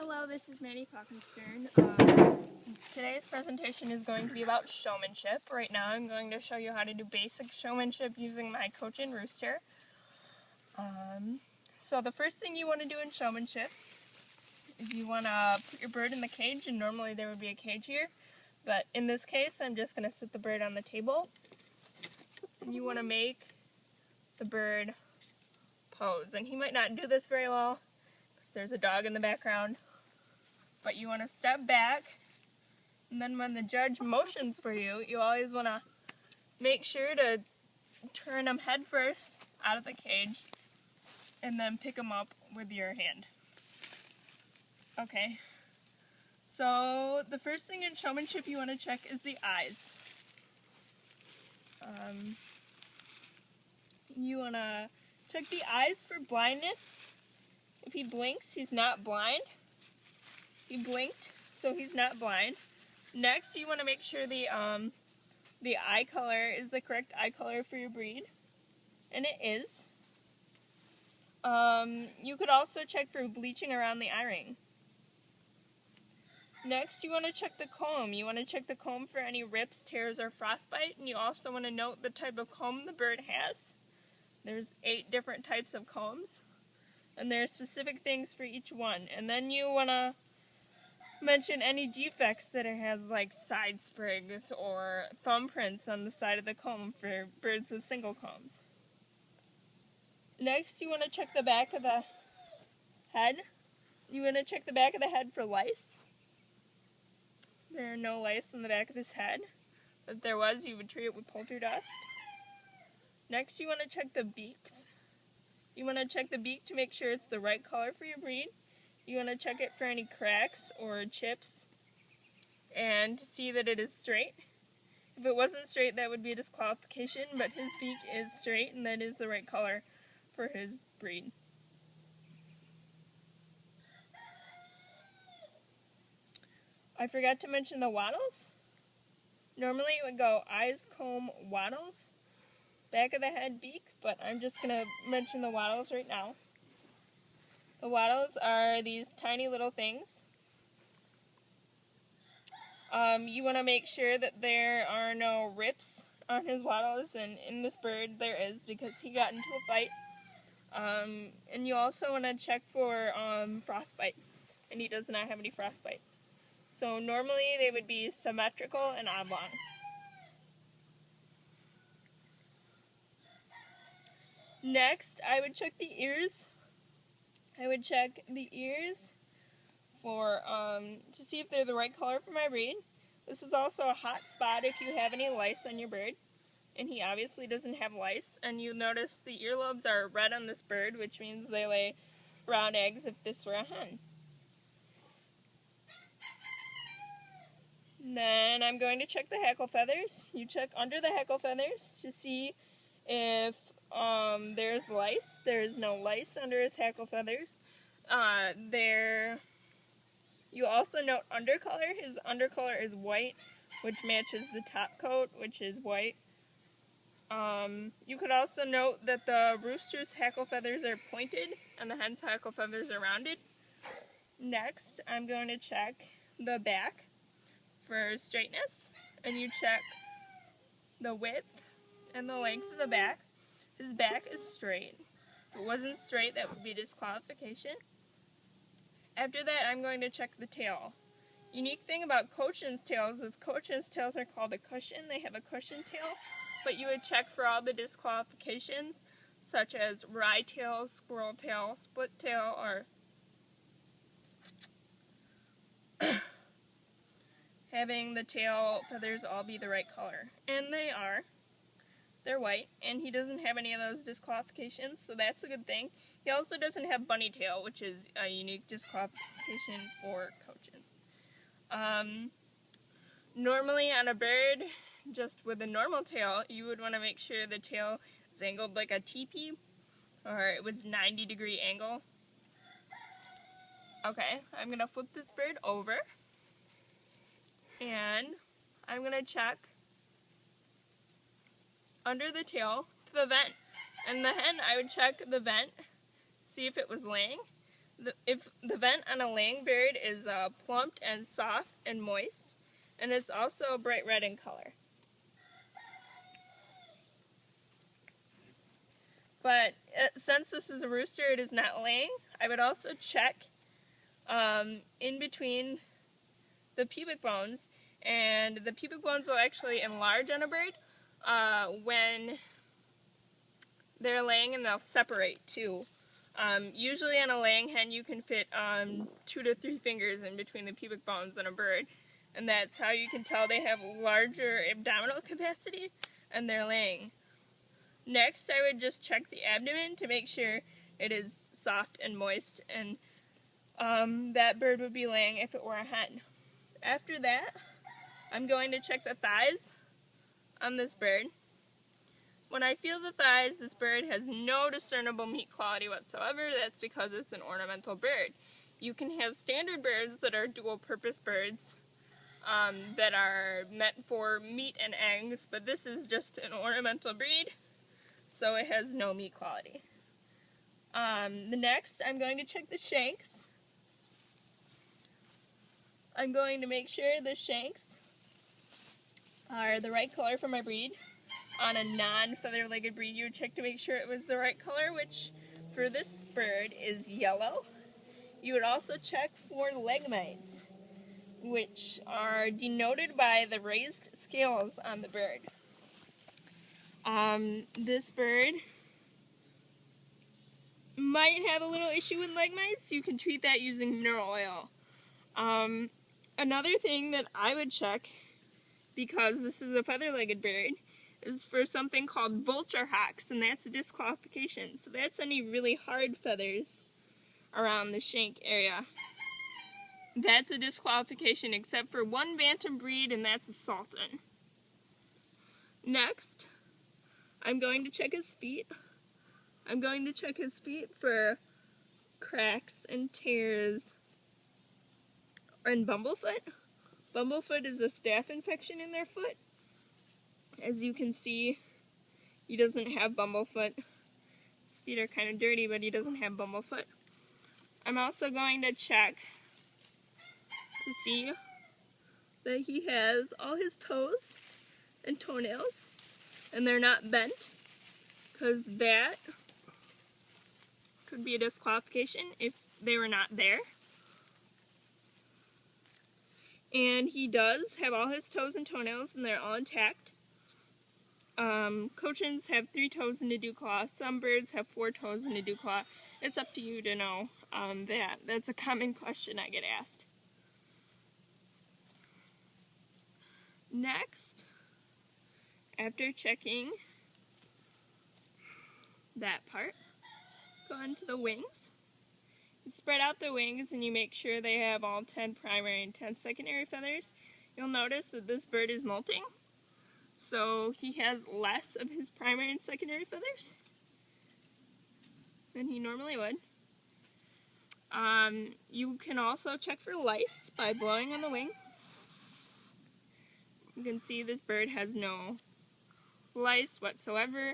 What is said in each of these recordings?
Hello, this is Manny Falkenstern. Today's presentation is going to be about showmanship. Right now I'm going to show you how to do basic showmanship using my Cochin rooster. So the first thing you want to do in showmanship is you want to put your bird in the cage, and normally there would be a cage here, but in this case I'm just going to sit the bird on the table. And you want to make the bird pose, and he might not do this very well because there's a dog in the background, but you want to step back, and then when the judge motions for you, you always want to make sure to turn him head first out of the cage and then pick him up with your hand. Okay, so the first thing in showmanship you want to check is the eyes. You want to check the eyes for blindness. If he blinks, he's not blind. He blinked, so he's not blind. Next, you want to make sure the eye color is the correct eye color for your breed, and it is. You could also check for bleaching around the eye ring. Next, you want to check the comb. You want to check the comb for any rips, tears, or frostbite, and you also want to note the type of comb the bird has. There's 8 different types of combs, and there are specific things for each one. And then you want to mention any defects that it has, like side sprigs or thumbprints on the side of the comb for birds with single combs. Next, you want to check the back of the head. You want to check the back of the head for lice. There are no lice on the back of his head. If there was, you would treat it with poultry dust. Next, you want to check the beaks. You want to check the beak to make sure it's the right color for your breed. You want to check it for any cracks or chips and to see that it is straight. If it wasn't straight, that would be a disqualification, but his beak is straight and that is the right color for his breed. I forgot to mention the wattles. Normally it would go eyes, comb, wattles, back of the head, beak, but I'm just going to mention the wattles right now. The wattles are these tiny little things. You want to make sure that there are no rips on his wattles, and in this bird there is because he got into a fight. And you also want to check for frostbite, and he does not have any frostbite. So normally they would be symmetrical and oblong. Next, I would check the ears. I would check the ears for to see if they're the right color for my breed. This is also a hot spot if you have any lice on your bird, and he obviously doesn't have lice. And you notice the earlobes are red on this bird, which means they lay brown eggs if this were a hen. Then I'm going to check the hackle feathers. You check under the hackle feathers to see if there's lice. There's no lice under his hackle feathers. You also note undercolor. His undercolor is white, which matches the top coat, which is white. You could also note that the rooster's hackle feathers are pointed and the hen's hackle feathers are rounded. Next, I'm going to check the back for straightness, and you check the width and the length of the back. His back is straight. If it wasn't straight, that would be disqualification. After that, I'm going to check the tail. Unique thing about Cochin's tails is Cochin's tails are called a cushion. They have a cushion tail, but you would check for all the disqualifications, such as rye tail, squirrel tail, split tail, or having the tail feathers all be the right color. And they are. They're white, and he doesn't have any of those disqualifications, so that's a good thing. He also doesn't have bunny tail, which is a unique disqualification for Cochins. Normally on a bird, just with a normal tail, you would want to make sure the tail is angled like a teepee, or it was 90-degree angle. Okay, I'm going to flip this bird over, and I'm going to check under the tail to the vent. And the hen, I would check the vent, see if it was laying. If the vent on a laying bird is plumped and soft and moist, and it's also bright red in color. But since this is a rooster, it is not laying. I would also check in between the pubic bones, and the pubic bones will actually enlarge on a bird when they're laying, and they'll separate too. Usually on a laying hen you can fit 2 to 3 fingers in between the pubic bones on a bird, and that's how you can tell they have larger abdominal capacity and they're laying. Next, I would just check the abdomen to make sure it is soft and moist, and that bird would be laying if it were a hen. After that, I'm going to check the thighs on this bird. When I feel the thighs, this bird has no discernible meat quality whatsoever. That's because it's an ornamental bird. You can have standard birds that are dual-purpose birds that are meant for meat and eggs, but this is just an ornamental breed, so it has no meat quality. The next, I'm going to check the shanks. I'm going to make sure the shanks are the right color for my breed. On a non-feather-legged breed, you would check to make sure it was the right color, which for this bird is yellow. You would also check for leg mites, which are denoted by the raised scales on the bird. This bird might have a little issue with leg mites. You can treat that using mineral oil. Another thing that I would check, because this is a feather-legged bird, is for something called vulture hocks, and that's a disqualification. So that's any really hard feathers around the shank area. That's a disqualification except for one bantam breed, and that's a sultan. Next, I'm going to check his feet. I'm going to check his feet for cracks and tears and bumblefoot. Bumblefoot is a staph infection in their foot. As you can see, he doesn't have bumblefoot. His feet are kind of dirty, but he doesn't have bumblefoot. I'm also going to check to see that he has all his toes and toenails, and they're not bent, because that could be a disqualification if they were not there. And he does have all his toes and toenails, and they're all intact. Cochins have 3 toes in a dew claw. Some birds have 4 toes in a dew claw. It's up to you to know that. That's a common question I get asked. Next, after checking that part, go into the wings. You spread out the wings and you make sure they have all 10 primary and 10 secondary feathers. You'll notice that this bird is molting, so he has less of his primary and secondary feathers than he normally would. You can also check for lice by blowing on the wing. You can see this bird has no lice whatsoever.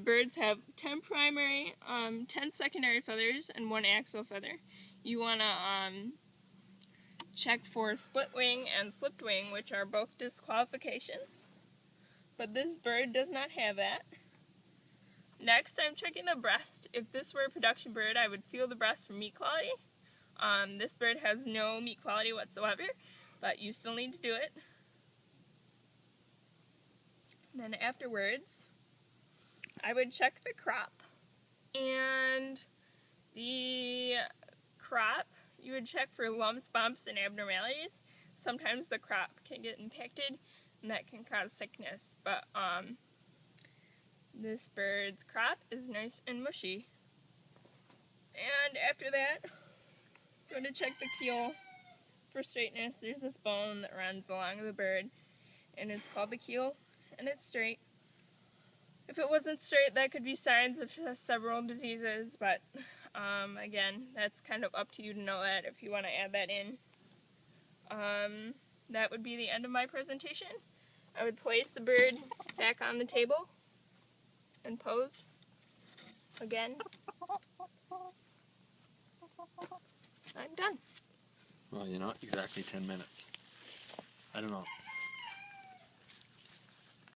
Birds have 10 primary, 10 secondary feathers, and 1 axial feather. You want to check for split wing and slipped wing, which are both disqualifications. But this bird does not have that. Next, I'm checking the breast. If this were a production bird, I would feel the breast for meat quality. This bird has no meat quality whatsoever, but you still need to do it. And then afterwards, I would check the crop. And the crop, you would check for lumps, bumps, and abnormalities. Sometimes the crop can get impacted, and that can cause sickness, but this bird's crop is nice and mushy. And after that, I'm going to check the keel for straightness. There's this bone that runs along the bird, and it's called the keel, and it's straight. If it wasn't straight, that could be signs of several diseases, but again, that's kind of up to you to know that if you want to add that in. That would be the end of my presentation. I would place the bird back on the table and pose again. I'm done. Well, you're not exactly 10 minutes. I don't know.